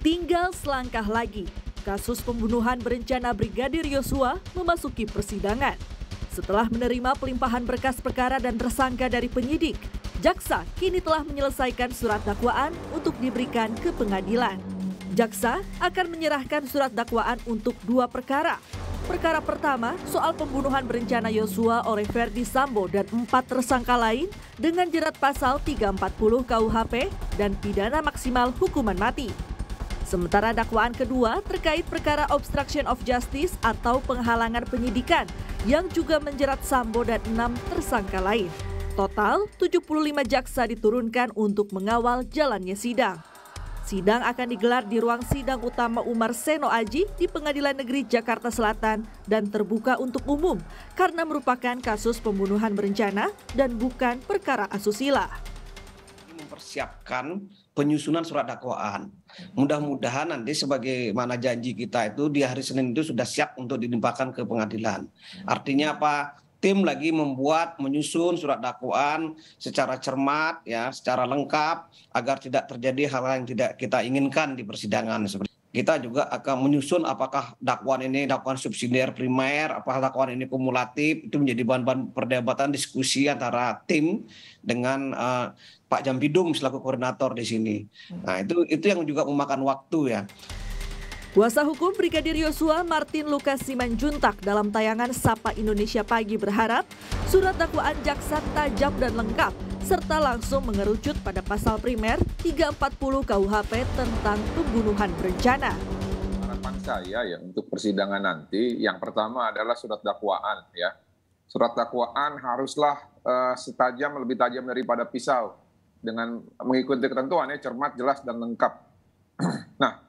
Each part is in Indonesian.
Tinggal selangkah lagi, kasus pembunuhan berencana Brigadir Yosua memasuki persidangan. Setelah menerima pelimpahan berkas perkara dan tersangka dari penyidik, jaksa kini telah menyelesaikan surat dakwaan untuk diberikan ke pengadilan. Jaksa akan menyerahkan surat dakwaan untuk 2 perkara. Perkara pertama soal pembunuhan berencana Yosua oleh Ferdy Sambo dan 4 tersangka lain dengan jerat pasal 340 KUHP dan pidana maksimal hukuman mati. Sementara dakwaan kedua terkait perkara obstruction of justice atau penghalangan penyidikan yang juga menjerat Sambo dan 6 tersangka lain. Total 75 jaksa diturunkan untuk mengawal jalannya sidang. Sidang akan digelar di ruang sidang utama Umar Seno Aji di Pengadilan Negeri Jakarta Selatan dan terbuka untuk umum karena merupakan kasus pembunuhan berencana dan bukan perkara asusila. Mempersiapkan penyusunan surat dakwaan. Mudah-mudahan nanti sebagaimana janji kita itu di hari Senin itu sudah siap untuk dilimpahkan ke pengadilan. Artinya apa? Tim lagi menyusun surat dakwaan secara cermat, ya, secara lengkap agar tidak terjadi hal-hal yang tidak kita inginkan di persidangan. Kita juga akan menyusun apakah dakwaan ini dakwaan subsidiar primer, apakah dakwaan ini kumulatif, itu menjadi bahan-bahan perdebatan diskusi antara tim dengan Pak Jampidum selaku koordinator di sini. Nah, itu yang juga memakan waktu ya. Kuasa hukum Brigadir Yosua Martin Lukas Simanjuntak dalam tayangan Sapa Indonesia Pagi berharap surat dakwaan jaksa tajam dan lengkap serta langsung mengerucut pada pasal primer 340 KUHP tentang pembunuhan berencana. Harapan saya ya untuk persidangan nanti yang pertama adalah surat dakwaan ya. Surat dakwaan haruslah lebih tajam daripada pisau dengan mengikuti ketentuannya cermat, jelas dan lengkap. Nah,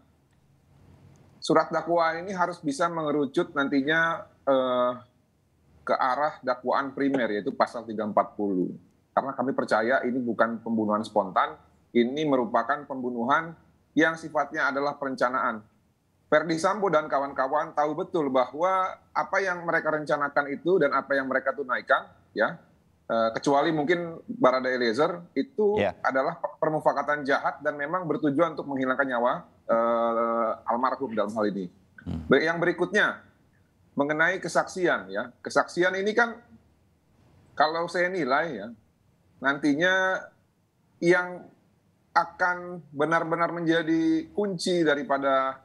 surat dakwaan ini harus bisa mengerucut nantinya ke arah dakwaan primer yaitu pasal 340. Karena kami percaya ini bukan pembunuhan spontan, ini merupakan pembunuhan yang sifatnya adalah perencanaan. Ferdy Sambo dan kawan-kawan tahu betul bahwa apa yang mereka rencanakan itu dan apa yang mereka tunaikan, ya, kecuali mungkin Barada Eliezer itu adalah permufakatan jahat dan memang bertujuan untuk menghilangkan nyawa almarhum dalam hal ini. Yang berikutnya mengenai kesaksian, ya, kesaksian ini kan kalau saya nilai ya nantinya yang akan benar-benar menjadi kunci daripada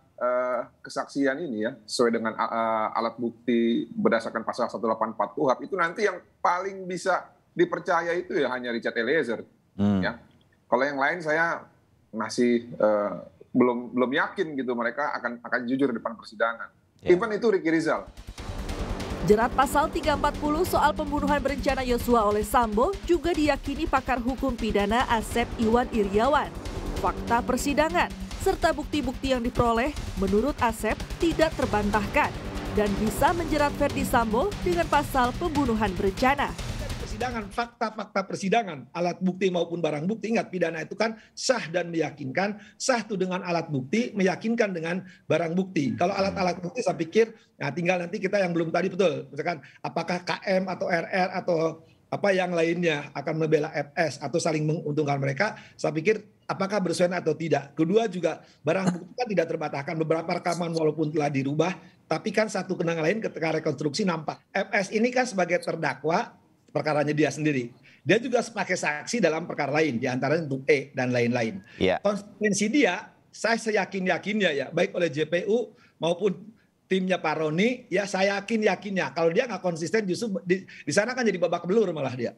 kesaksian ini ya sesuai dengan alat bukti berdasarkan pasal 184 KUHP itu nanti yang paling bisa dipercaya itu ya hanya Richard Eliezer ya. Kalau yang lain saya masih belum yakin gitu mereka akan jujur di depan persidangan. Even itu Ricky Rizal. Jerat pasal 340 soal pembunuhan berencana Yosua oleh Sambo juga diyakini pakar hukum pidana Asep Iwan Iriawan. Fakta persidangan serta bukti-bukti yang diperoleh menurut Asep tidak terbantahkan dan bisa menjerat Ferdy Sambo dengan pasal pembunuhan berencana. Persidangan, fakta-fakta persidangan, alat bukti maupun barang bukti, ingat pidana itu kan sah dan meyakinkan, sah itu dengan alat bukti, meyakinkan dengan barang bukti. Kalau alat-alat bukti saya pikir, nah tinggal nanti kita yang belum tadi betul, misalkan apakah KM atau RR atau apa yang lainnya akan membela FS atau saling menguntungkan mereka, saya pikir apakah bersesuaian atau tidak. Kedua juga barang bukti kan tidak terbataskan, beberapa rekaman walaupun telah dirubah, tapi kan satu kenangan lain ketika rekonstruksi nampak. FS ini kan sebagai terdakwa, perkaranya dia sendiri. Dia juga sebagai saksi dalam perkara lain, diantaranya untuk E dan lain-lain. Konsekuensi dia, saya seyakin-yakinnya ya, baik oleh JPU maupun timnya Pak Roni, ya saya yakinnya. Kalau dia nggak konsisten justru di sana kan jadi babak belur malah dia.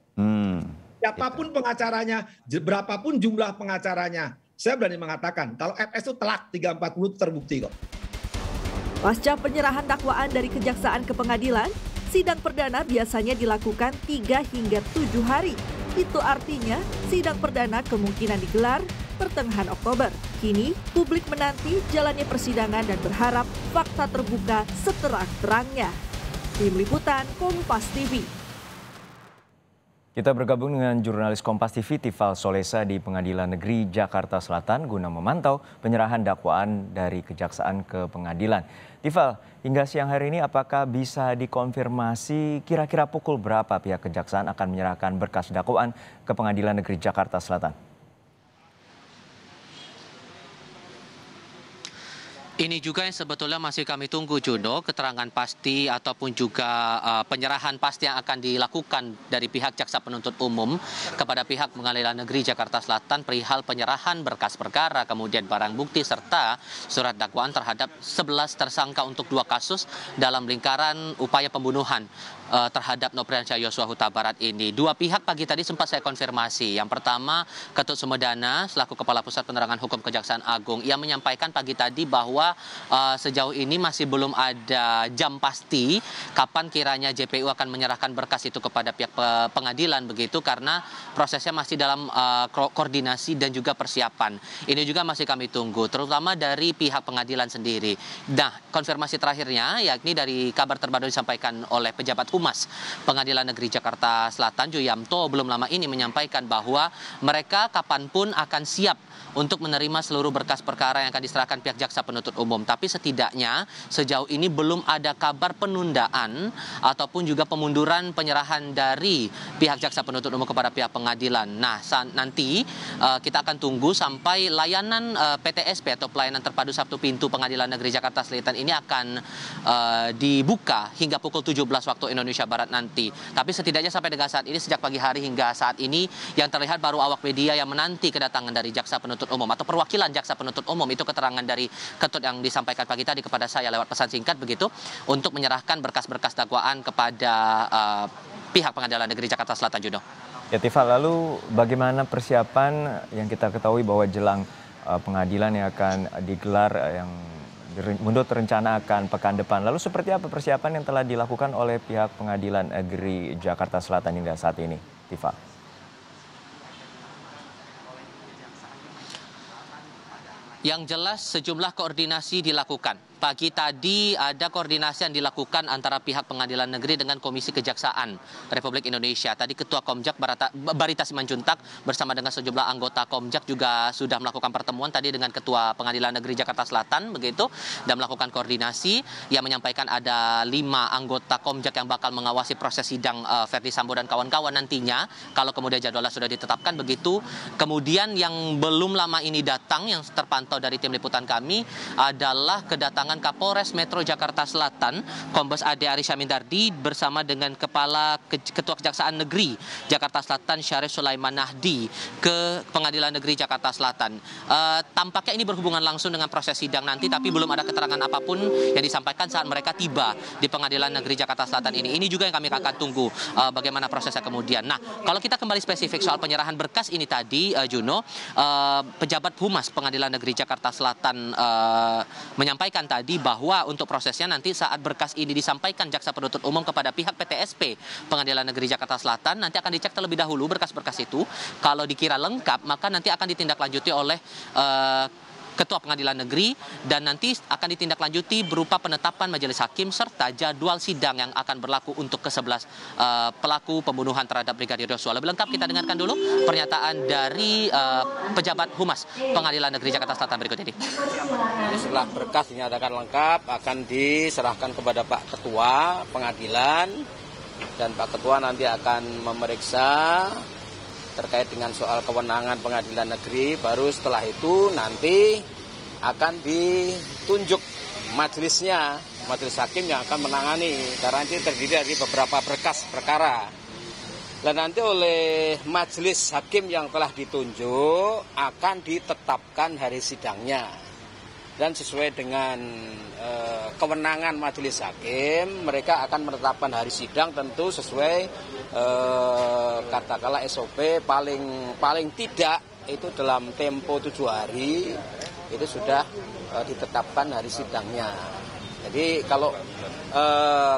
Siapapun pengacaranya, berapapun jumlah pengacaranya, saya berani mengatakan kalau FS itu telak 340 terbukti kok. Pasca penyerahan dakwaan dari kejaksaan ke pengadilan, sidang perdana biasanya dilakukan 3 hingga 7 hari. Itu artinya sidang perdana kemungkinan digelar pertengahan Oktober. Kini publik menanti jalannya persidangan dan berharap fakta terbuka seterang-terangnya. Tim Liputan Kompas TV. Kita bergabung dengan jurnalis Kompas TV Tifal Solesa di Pengadilan Negeri Jakarta Selatan guna memantau penyerahan dakwaan dari kejaksaan ke pengadilan. Tifal, hingga siang hari ini apakah bisa dikonfirmasi kira-kira pukul berapa pihak kejaksaan akan menyerahkan berkas dakwaan ke Pengadilan Negeri Jakarta Selatan? Ini juga yang sebetulnya masih kami tunggu, Juno, keterangan pasti ataupun juga penyerahan pasti yang akan dilakukan dari pihak Jaksa Penuntut Umum kepada pihak Pengadilan Negeri Jakarta Selatan perihal penyerahan berkas perkara, kemudian barang bukti serta surat dakwaan terhadap 11 tersangka untuk 2 kasus dalam lingkaran upaya pembunuhan terhadap Nopriansah Yosua Huta Barat ini. 2 pihak pagi tadi sempat saya konfirmasi. Yang pertama, Ketut Sumedana selaku Kepala Pusat Penerangan Hukum Kejaksaan Agung. Ia menyampaikan pagi tadi bahwa sejauh ini masih belum ada jam pasti kapan kiranya JPU akan menyerahkan berkas itu kepada pihak pengadilan begitu, karena prosesnya masih dalam koordinasi dan juga persiapan. Ini juga masih kami tunggu, terutama dari pihak pengadilan sendiri. Nah, konfirmasi terakhirnya yakni dari kabar terbaru disampaikan oleh pejabat Humas Pengadilan Negeri Jakarta Selatan, Juyamto, belum lama ini menyampaikan bahwa mereka kapanpun akan siap untuk menerima seluruh berkas perkara yang akan diserahkan pihak Jaksa Penuntut Umum. Tapi setidaknya sejauh ini belum ada kabar penundaan ataupun juga pemunduran penyerahan dari pihak Jaksa Penuntut Umum kepada pihak pengadilan. Nah, nanti kita akan tunggu sampai layanan PTSP atau pelayanan terpadu satu pintu Pengadilan Negeri Jakarta Selatan ini akan dibuka hingga pukul 17 waktu Indonesia Barat nanti. Tapi setidaknya sampai dengan saat ini, sejak pagi hari hingga saat ini, yang terlihat baru awak media yang menanti kedatangan dari Jaksa Penuntut Umum atau perwakilan Jaksa Penuntut Umum. Itu keterangan dari Ketut yang disampaikan pagi tadi kepada saya lewat pesan singkat begitu, untuk menyerahkan berkas-berkas dakwaan kepada pihak Pengadilan Negeri Jakarta Selatan, Juno. Ya, Tifa, lalu bagaimana persiapan yang kita ketahui bahwa jelang pengadilan yang akan digelar yang menurut rencana akan pekan depan. Lalu seperti apa persiapan yang telah dilakukan oleh pihak Pengadilan Negeri Jakarta Selatan hingga saat ini, Tifa? Yang jelas sejumlah koordinasi dilakukan. Pagi tadi ada koordinasi yang dilakukan antara pihak Pengadilan Negeri dengan Komisi Kejaksaan Republik Indonesia. Tadi Ketua Komjak Barita Simanjuntak bersama dengan sejumlah anggota Komjak juga sudah melakukan pertemuan tadi dengan Ketua Pengadilan Negeri Jakarta Selatan begitu, dan melakukan koordinasi. Yang menyampaikan ada 5 anggota Komjak yang bakal mengawasi proses sidang Verdi Sambo dan kawan-kawan nantinya kalau kemudian jadwalnya sudah ditetapkan begitu. Kemudian yang belum lama ini datang, yang terpantau dari tim liputan kami, adalah kedatangan Kapolres Metro Jakarta Selatan, Kombes Ade Ari Syamindardi, bersama dengan Ketua Kejaksaan Negeri Jakarta Selatan, Syarif Sulaiman Nahdi, ke Pengadilan Negeri Jakarta Selatan. Tampaknya ini berhubungan langsung dengan proses sidang nanti, tapi belum ada keterangan apapun yang disampaikan saat mereka tiba di Pengadilan Negeri Jakarta Selatan ini. Ini juga yang kami akan tunggu bagaimana prosesnya kemudian. Nah, kalau kita kembali spesifik soal penyerahan berkas ini tadi, Juno, pejabat Humas Pengadilan Negeri Jakarta Selatan menyampaikan tadi bahwa untuk prosesnya nanti saat berkas ini disampaikan Jaksa Penuntut Umum kepada pihak PTSP Pengadilan Negeri Jakarta Selatan, nanti akan dicek terlebih dahulu berkas-berkas itu. Kalau dikira lengkap, maka nanti akan ditindaklanjuti oleh Ketua Pengadilan Negeri, dan nanti akan ditindaklanjuti berupa penetapan majelis hakim serta jadwal sidang yang akan berlaku untuk ke-11 pelaku pembunuhan terhadap Brigadir Yosua. Lebih lengkap kita dengarkan dulu pernyataan dari pejabat Humas Pengadilan Negeri Jakarta Selatan berikut ini. Setelah berkas dinyatakan lengkap, akan diserahkan kepada Pak Ketua Pengadilan, dan Pak Ketua nanti akan memeriksa terkait dengan soal kewenangan Pengadilan Negeri. Baru setelah itu nanti akan ditunjuk majelisnya, majelis hakim yang akan menangani, karena itu terdiri dari beberapa berkas perkara. Dan nanti oleh majelis hakim yang telah ditunjuk akan ditetapkan hari sidangnya. Dan sesuai dengan kewenangan majelis hakim, mereka akan menetapkan hari sidang tentu sesuai katakanlah SOP paling tidak itu dalam tempo 7 hari itu sudah ditetapkan hari sidangnya. Jadi kalau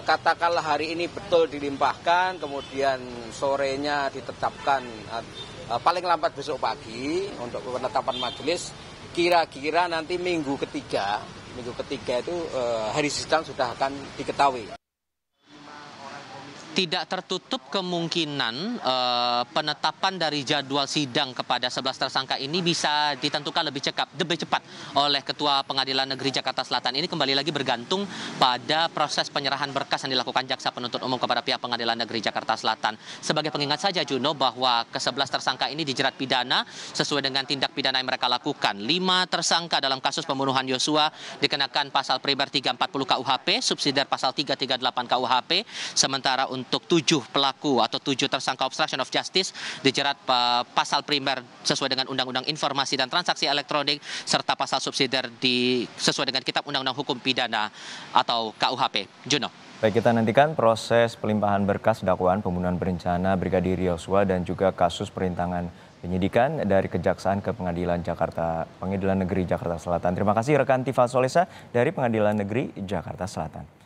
katakanlah hari ini betul dilimpahkan, kemudian sorenya ditetapkan paling lambat besok pagi untuk penetapan majelis, kira-kira nanti minggu ketiga itu hari sidang sudah akan diketahui. Tidak tertutup kemungkinan penetapan dari jadwal sidang kepada 11 tersangka ini bisa ditentukan lebih cepat oleh Ketua Pengadilan Negeri Jakarta Selatan. Ini kembali lagi bergantung pada proses penyerahan berkas yang dilakukan Jaksa Penuntut Umum kepada pihak Pengadilan Negeri Jakarta Selatan. Sebagai pengingat saja Juno, bahwa ke-11 tersangka ini dijerat pidana sesuai dengan tindak pidana yang mereka lakukan. 5 tersangka dalam kasus pembunuhan Yosua dikenakan pasal primer 340 KUHP, subsidiar pasal 338 KUHP, sementara untuk 7 pelaku atau 7 tersangka obstruction of justice dijerat pasal primer sesuai dengan Undang-Undang Informasi dan Transaksi Elektronik serta pasal subsidiar sesuai dengan Kitab Undang-Undang Hukum Pidana atau KUHP. Juno. Baik, kita nantikan proses pelimpahan berkas dakwaan pembunuhan berencana Brigadir Yosua dan juga kasus perintangan penyidikan dari Kejaksaan ke Pengadilan Negeri Jakarta Selatan. Terima kasih rekan Tifal Solesa dari Pengadilan Negeri Jakarta Selatan.